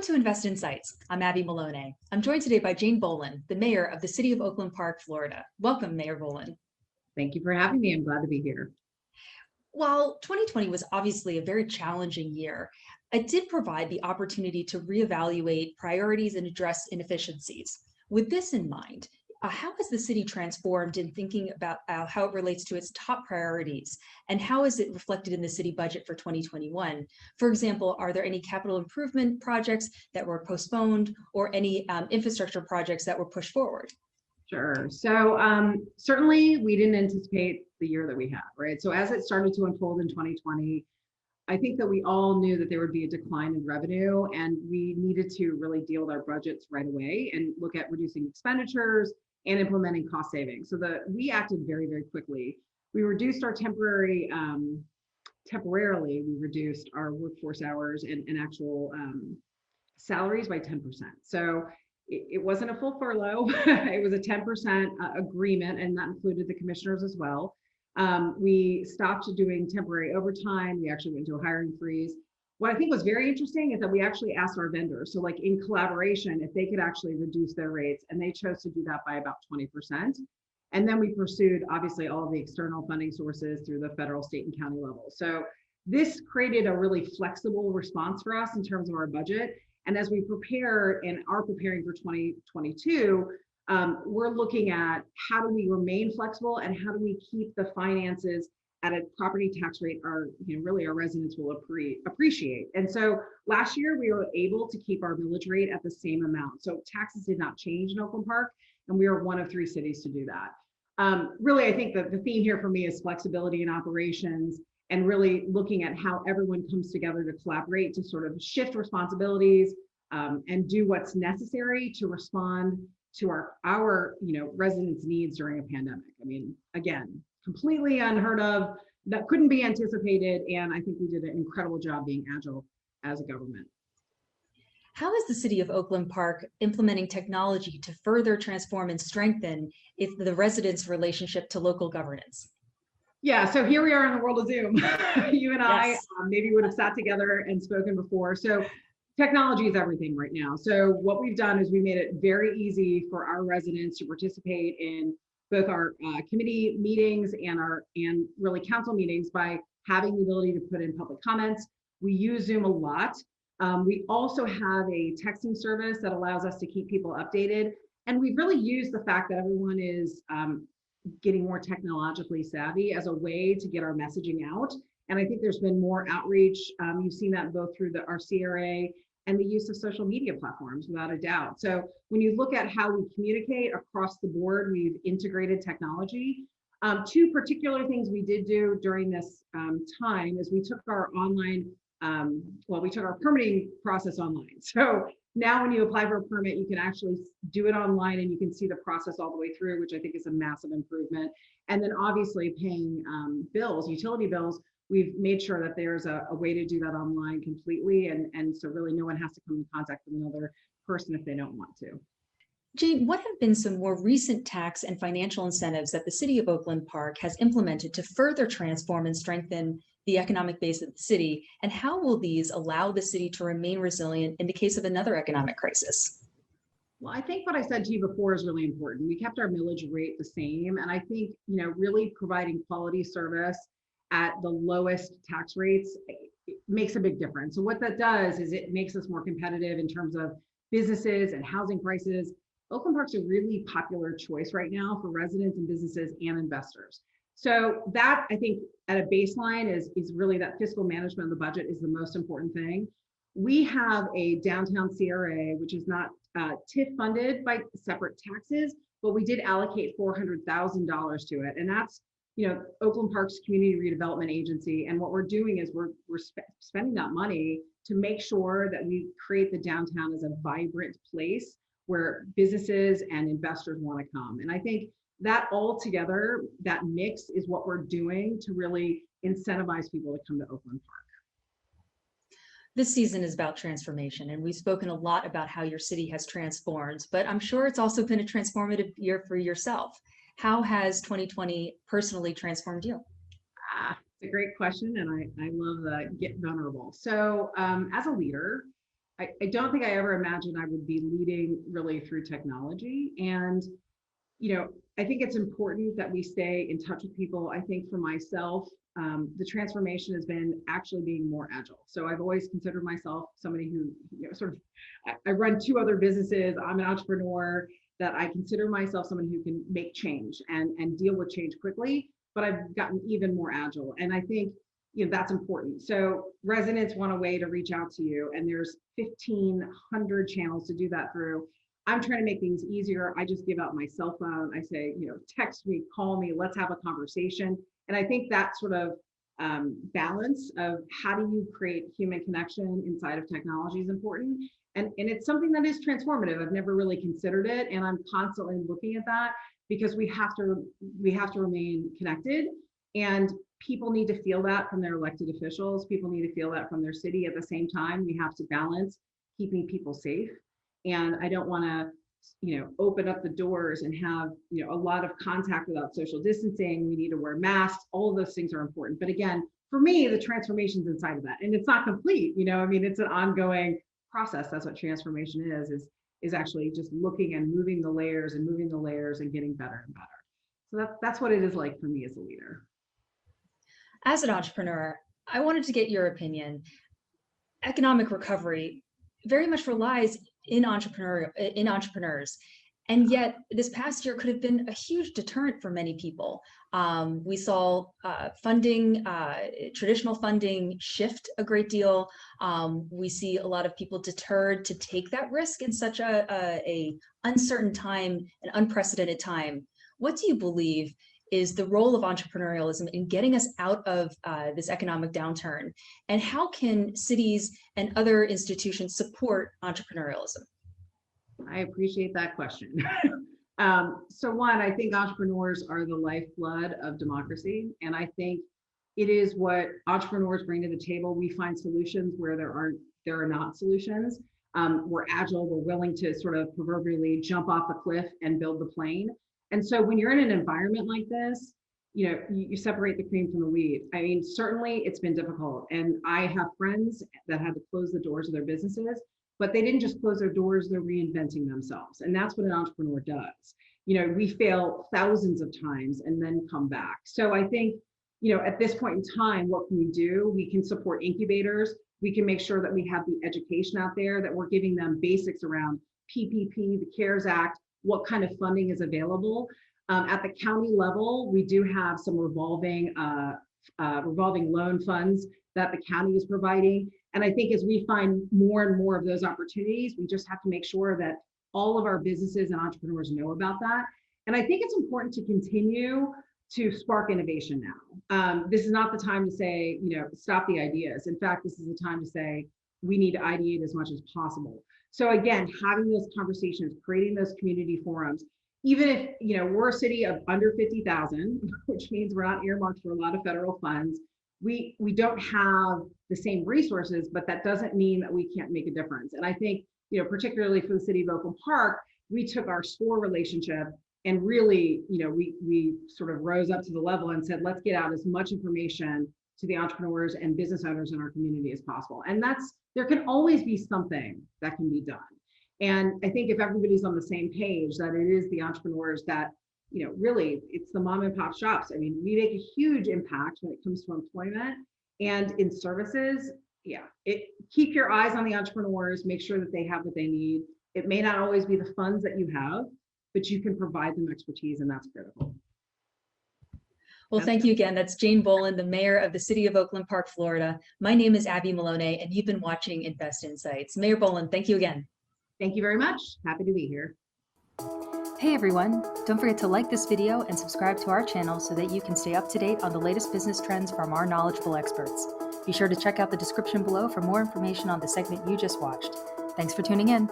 to Invest Insights. I'm Abby Maloney. I'm joined today by Jane Bolin, the mayor of the City of Oakland Park, Florida. Welcome, Mayor Bolin. Thank you for having me. I'm glad to be here. While 2020 was obviously a very challenging year, it did provide the opportunity to reevaluate priorities and address inefficiencies. With this in mind, how has the city transformed in thinking about how it relates to its top priorities, and how is it reflected in the city budget for 2021? For example, are there any capital improvement projects that were postponed or any infrastructure projects that were pushed forward? Sure. So certainly we didn't anticipate the year that we had, right? So as it started to unfold in 2020, I think that we all knew that there would be a decline in revenue, and we needed to really deal with our budgets right away and look at reducing expenditures and implementing cost savings. So we acted very, very quickly. We reduced our temporarily, we reduced our workforce hours and actual salaries by 10%. So it wasn't a full furlough. It was a 10% agreement, and that included the commissioners as well. We stopped doing temporary overtime. We actually went into a hiring freeze. What I think was very interesting is that we actually asked our vendors, so like in collaboration, if they could actually reduce their rates, and they chose to do that by about 20%. And then we pursued, obviously, all of the external funding sources through the federal, state, and county level. So this created a really flexible response for us in terms of our budget. And as we prepare and are preparing for 2022, we're looking at how do we remain flexible and how do we keep the finances at a property tax rate really our residents will appreciate. And so last year we were able to keep our millage rate at the same amount. So taxes did not change in Oakland Park, and we are one of 3 cities to do that. Really, I think that the theme here for me is flexibility in operations and really looking at how everyone comes together to collaborate to sort of shift responsibilities and do what's necessary to respond to our residents' needs during a pandemic. I mean, again, completely unheard of, that couldn't be anticipated, and I think we did an incredible job being agile as a government. How is the City of Oakland Park implementing technology to further transform and strengthen the residents' relationship to local governance? Yeah, so here we are in the world of Zoom. You and Yes. I maybe would have sat together and spoken before. So technology is everything right now. So what we've done is we made it very easy for our residents to participate in both our committee meetings and really council meetings by having the ability to put in public comments. We use Zoom a lot. We also have a texting service that allows us to keep people updated. And we've really used the fact that everyone is getting more technologically savvy as a way to get our messaging out. And I think there's been more outreach. You've seen that both through our CRA and the use of social media platforms, without a doubt. So when you look at how we communicate across the board, we've integrated technology. 2 particular things we did do during this time is we took our online, we took our permitting process online. So now when you apply for a permit, you can actually do it online and you can see the process all the way through, which I think is a massive improvement. And then obviously paying bills, utility bills, we've made sure that there's a way to do that online completely. And so really no one has to come in contact with another person if they don't want to. Jane, what have been some more recent tax and financial incentives that the City of Oakland Park has implemented to further transform and strengthen the economic base of the city? And how will these allow the city to remain resilient in the case of another economic crisis? Well, I think what I said to you before is really important. We kept our millage rate the same. And I think, really providing quality service at the lowest tax rates makes a big difference. So what that does is it makes us more competitive in terms of businesses and housing prices. Oakland Park's a really popular choice right now for residents and businesses and investors. So that, I think, at a baseline is really that fiscal management of the budget is the most important thing. We have a Downtown CRA, which is not TIF funded by separate taxes, but we did allocate $400,000 to it. And that's Oakland Park's community redevelopment agency. And what we're doing is we're spending that money to make sure that we create the downtown as a vibrant place where businesses and investors want to come. And I think that all together, that mix is what we're doing to really incentivize people to come to Oakland Park. This season is about transformation, and we've spoken a lot about how your city has transformed, but I'm sure it's also been a transformative year for yourself. How has 2020 personally transformed you? It's a great question, and I love the get vulnerable. So as a leader, I don't think I ever imagined I would be leading really through technology. And, I think it's important that we stay in touch with people. I think for myself, the transformation has been actually being more agile. So I've always considered myself somebody who, sort of, I run 2 other businesses. I'm an entrepreneur, that I consider myself someone who can make change and deal with change quickly, but I've gotten even more agile. And I think, that's important. So residents want a way to reach out to you, and there's 1,500 channels to do that through. I'm trying to make things easier. I just give out my cell phone. I say, text me, call me, let's have a conversation. And I think that sort of balance of how do you create human connection inside of technology is important. And it's something that is transformative. I've never really considered it. And I'm constantly looking at that, because we have to remain connected, and people need to feel that from their elected officials. People need to feel that from their city. At the same time, we have to balance keeping people safe. And I don't want to, open up the doors and have, a lot of contact without social distancing. We need to wear masks. All of those things are important. But again, for me, the transformation's inside of that. And it's not complete, it's an ongoing process. That's what transformation is actually just looking and moving the layers and getting better and better. So that's what it is like for me as a leader. As an entrepreneur, I wanted to get your opinion. Economic recovery very much relies in entrepreneurs. And yet this past year could have been a huge deterrent for many people. We saw traditional funding shift a great deal. We see a lot of people deterred to take that risk in such a uncertain time, an unprecedented time. What do you believe is the role of entrepreneurialism in getting us out of this economic downturn? And how can cities and other institutions support entrepreneurialism? I appreciate that question. So one, I think entrepreneurs are the lifeblood of democracy. And I think it is what entrepreneurs bring to the table. We find solutions where there are not solutions. We're agile, we're willing to sort of proverbially jump off the cliff and build the plane. And so when you're in an environment like this, you separate the cream from the weed. I mean, certainly it's been difficult. And I have friends that had to close the doors of their businesses, but they didn't just close their doors, they're reinventing themselves. And that's what an entrepreneur does. We fail thousands of times and then come back. So I think, at this point in time, what can we do? We can support incubators. We can make sure that we have the education out there, that we're giving them basics around PPP, the CARES Act, what kind of funding is available. At the county level, we do have some revolving loan funds that the county is providing. And I think as we find more and more of those opportunities, we just have to make sure that all of our businesses and entrepreneurs know about that. And I think it's important to continue to spark innovation now. This is not the time to say, stop the ideas. In fact, this is the time to say, we need to ideate as much as possible. So again, having those conversations, creating those community forums, even if, we're a city of under 50,000, which means we're not earmarked for a lot of federal funds, we don't have the same resources, but that doesn't mean that we can't make a difference. And I think, particularly for the City of Oakland Park, we took our SCORE relationship and really, we sort of rose up to the level and said, let's get out as much information to the entrepreneurs and business owners in our community as possible. And there can always be something that can be done. And I think if everybody's on the same page, that it is the entrepreneurs that, really, it's the mom and pop shops. I mean, we make a huge impact when it comes to employment and in services. Yeah, keep your eyes on the entrepreneurs, make sure that they have what they need. It may not always be the funds that you have, but you can provide them expertise, and that's critical. Well, thank you again. That's Jane Bolin, the mayor of the City of Oakland Park, Florida. My name is Abby Maloney, and you've been watching Invest Insights. Mayor Bolin, thank you again. Thank you very much. Happy to be here. Hey everyone, don't forget to like this video and subscribe to our channel so that you can stay up to date on the latest business trends from our knowledgeable experts. Be sure to check out the description below for more information on the segment you just watched. Thanks for tuning in.